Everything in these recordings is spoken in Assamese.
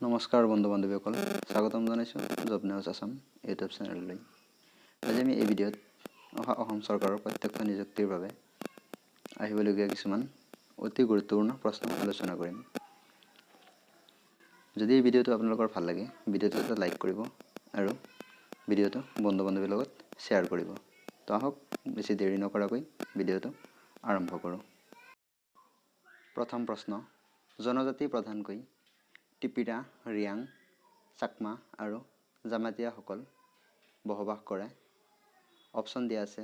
নমস্কাৰ বন্ধু বান্ধৱীসকল, স্বাগতম জনাইছোঁ জব নিউজ আছাম ইউটিউব চেনেললৈ। আজি আমি এই ভিডিঅ'ত অসম চৰকাৰৰ প্ৰত্যক্ষ নিযুক্তিৰ বাবে আহিবলগীয়া কিছুমান অতি গুৰুত্বপূৰ্ণ প্ৰশ্ন আলোচনা কৰিম। যদি এই ভিডিঅ'টো আপোনালোকৰ ভাল লাগে, ভিডিঅ'টো এটা লাইক কৰিব আৰু ভিডিঅ'টো বন্ধু বান্ধৱীৰ লগত শ্বেয়াৰ কৰিব। তো আহক বেছি দেৰি নকৰাকৈ ভিডিঅ'টো আৰম্ভ কৰোঁ। প্ৰথম প্ৰশ্ন, জনজাতি প্ৰধানকৈ টিপিৰা, ৰিয়াং, চাকমা আৰু জামাতিয়াসকল বসবাস কৰে। অপশ্যন দিয়া আছে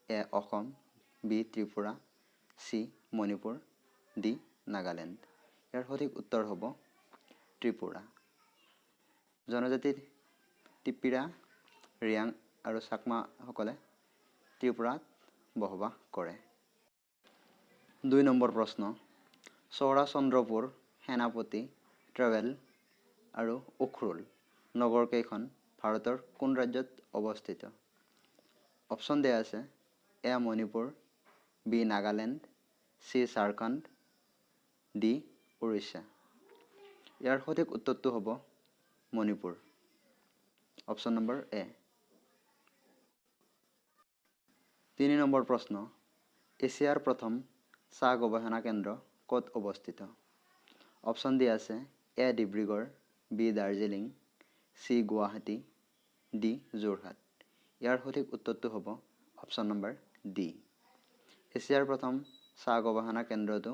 A Assam, B Tripura, C Manipur, D Nagaland. ইয়াৰ সঠিক উত্তৰ হ'ব ত্ৰিপুৰা। জনজাতিৰ টিপিৰা, ৰিয়াং আৰু চাকমাসকলে ত্ৰিপুৰাত বসবাস কৰে। ২ নম্বৰ প্ৰশ্ন, চৌৰাচন্দ্ৰপুৰ, সেনাপতি, ট্ৰেভেল আৰু উখৰুল নগৰকেইখন ভাৰতৰ কোন ৰাজ্যত অৱস্থিত? অপশ্যন দিয়া আছে A Manipur, B Nagaland, C Jharkhand, D Orissa. ইয়াৰ সঠিক উত্তৰটো হ'ব মণিপুৰ। Option number A. ৩ নম্বৰ প্ৰশ্ন, এছিয়াৰ প্ৰথম চাহ গৱেষণা কেন্দ্ৰ ক'ত অৱস্থিত? অপশ্যন দিয়া আছে A Dibrugarh, B Darjeeling, C Guwahati, D Jorhat. ইয়াৰ সঠিক উত্তৰটো হ'ব অপশ্যন নম্বৰ ডি। এছিয়াৰ প্ৰথম চাহ গৱেষণা কেন্দ্ৰটো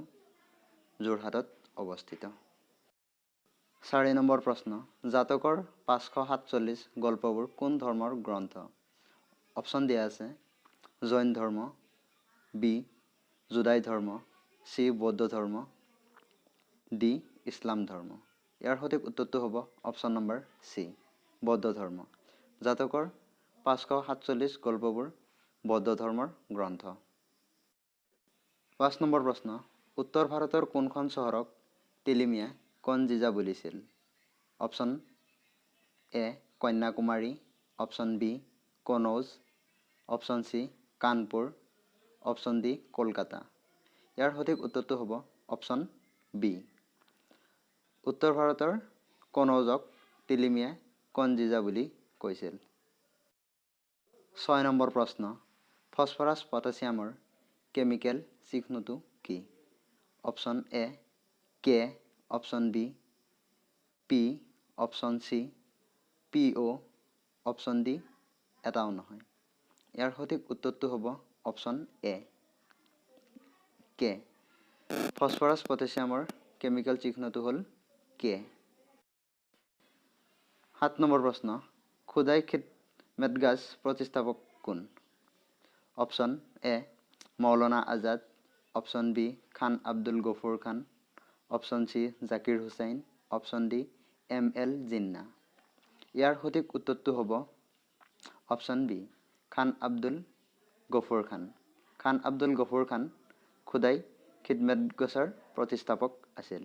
যোৰহাটত অৱস্থিত। ৪ নম্বৰ প্ৰশ্ন, জাতকৰ ৫৪৭ গল্পবোৰ কোন ধৰ্মৰ গ্ৰন্থ? অপশ্যন দিয়া আছে জৈন ধৰ্ম, বি জুদাই ধৰ্ম, চি বৌদ্ধ ধৰ্ম, ডি ইছলাম ধৰ্ম। ইয়াৰ সঠিক উত্তৰটো হ'ব অপশ্যন নম্বৰ চি বৌদ্ধ ধৰ্ম। জাতকৰ ৫৪৭ গল্পবোৰ বৌদ্ধ ধৰ্মৰ গ্ৰন্থ। ৫ নম্বৰ প্ৰশ্ন, উত্তৰ ভাৰতৰ কোনখন চহৰক টিলিমিয়া কনজিজা বুলিছিল? Option A Kanyakumari, option B Kannauj, option C Kanpur, option D Kolkata. ইয়াৰ সঠিক উত্তৰটো হ'ব অপশ্যন বি। উত্তৰ ভাৰতৰ কনৌজক টিলিমিয়া কনজিজা বুলি কৈছিল। ৬ নম্বৰ প্ৰশ্ন, ফছফৰাছ পটাছিয়ামৰ কেমিকেল চিহ্নটো কি? Option A K, option B P, option C PO, option D এটাও নহয়। ইয়াৰ সঠিক উত্তৰটো হ'ব অপশ্যন এ কে। ফছফৰাছ পটাছিয়ামৰ কেমিকেল চিহ্নটো হ'ল কে। ৭ নম্বৰ প্ৰশ্ন, খোদাই খিদমেটগাজ প্ৰতিষ্ঠাপক কোন? Option A Maulana Azad, option B Khan Abdul Ghaffar Khan, option C Zakir Hussain, option D ML Jinnah. ইয়াৰ সঠিক উত্তৰটো হ'ব অপশ্যন বি খান আব্দুল গফুৰ খান। খান আব্দুল গফুৰ খান খোদাই খিদমেটগাজৰ প্ৰতিষ্ঠাপক আছিল।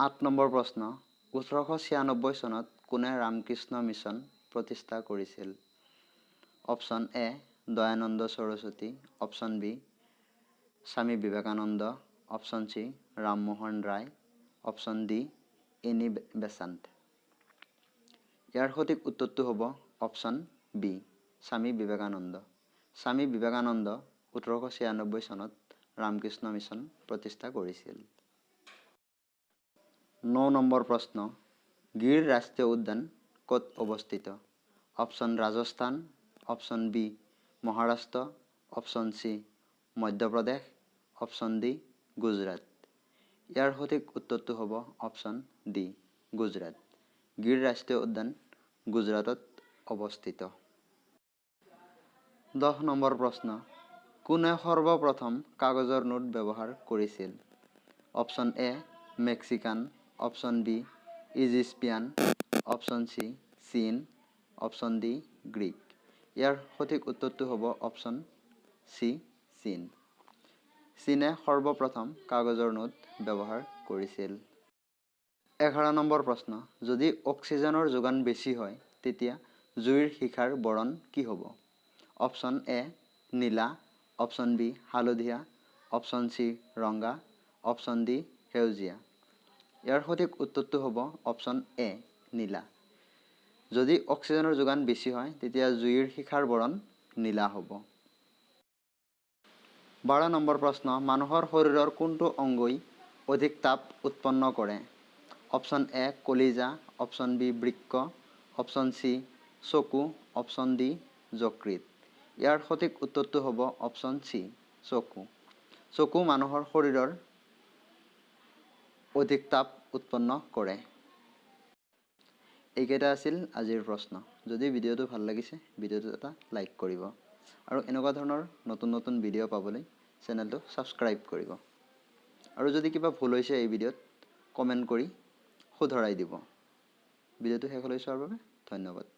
৮ নম্বৰ প্ৰশ্ন, ১৮৯৬ চনত কোনে ৰামকৃষ্ণ মিছন প্ৰতিষ্ঠা কৰিছিল? Option A Dayananda Saraswati, option B Swami Vivekananda, option C Rammohan Roy, option D Annie Besant. ইয়াৰ সঠিক উত্তৰটো হ'ব অপশ্যন বি স্বামী বিবেকানন্দ। স্বামী বিবেকানন্দ ১৮৯৬ চনত ৰামকৃষ্ণ মিছন প্ৰতিষ্ঠা কৰিছিল। ৯ নম্বৰ প্ৰশ্ন, গিৰ ৰাষ্ট্ৰীয় উদ্যান ক'ত অৱস্থিত? Option Rajasthan, option B Maharashtra, option C Madhya Pradesh, option D Gujarat. ইয়াৰ সঠিক উত্তৰটো হ'ব অপশ্যন ডি গুজৰাট। গিৰ ৰাষ্ট্ৰীয় উদ্যান গুজৰাটত অৱস্থিত। ১০ নম্বৰ প্ৰশ্ন, কোনে সৰ্বপ্ৰথম কাগজৰ নোট ব্যৱহাৰ কৰিছিল? Option A Mexican, option B Egyptian, option C চীন, অপশ্যন ডি গ্ৰীক। ইয়াৰ সঠিক উত্তৰটো হ'ব অপশ্যন চি চীন। চীনে সৰ্বপ্ৰথম কাগজৰ নোট ব্যৱহাৰ কৰিছিল। ১১ নম্বৰ প্ৰশ্ন, যদি অক্সিজেনৰ যোগান বেছি হয় তেতিয়া জুইৰ শিখাৰ বৰণ কি হ'ব? অপশ্যন এ নীলা, অপশ্যন বি হালধীয়া, অপশ্যন চি ৰঙা, অপশ্যন ডি সেউজীয়া। ইয়াৰ সঠিক উত্তৰটো হ'ব অপশ্যন এ নীলা। যদি অক্সিজেনৰ যোগান বেছি হয় তেতিয়া জুইৰ শিখাৰ বৰণ নীলা হ'ব। 12 নম্বৰ প্ৰশ্ন, মানুহৰ শৰীৰৰ কোনটো অংগই অধিক তাপ উৎপন্ন কৰে? অপশ্যন এ কলিজা, অপশ্যন বি বৃক্ক, অপশ্যন চি চকু, অপশ্যন ডি যকৃত। ইয়াৰ সঠিক উত্তৰটো হ'ব অপশ্যন চি চকু। চকু মানুহৰ শৰীৰৰ অধিক তাপ উৎপন্ন কৰে। এইকেইটা আছিল আজিৰ প্ৰশ্ন। যদি ভিডিঅ'টো ভাল লাগিছে ভিডিঅ'টো এটা লাইক কৰিব আৰু এনেকুৱা ধৰণৰ নতুন নতুন ভিডিঅ' পাবলৈ চেনেলটো ছাবস্ক্ৰাইব কৰিব। আৰু যদি কিবা ভুল হৈছে এই ভিডিঅ'ত কমেণ্ট কৰি শুধৰাই দিব। ভিডিঅ'টো শেষলৈ চোৱাৰ বাবে ধন্যবাদ।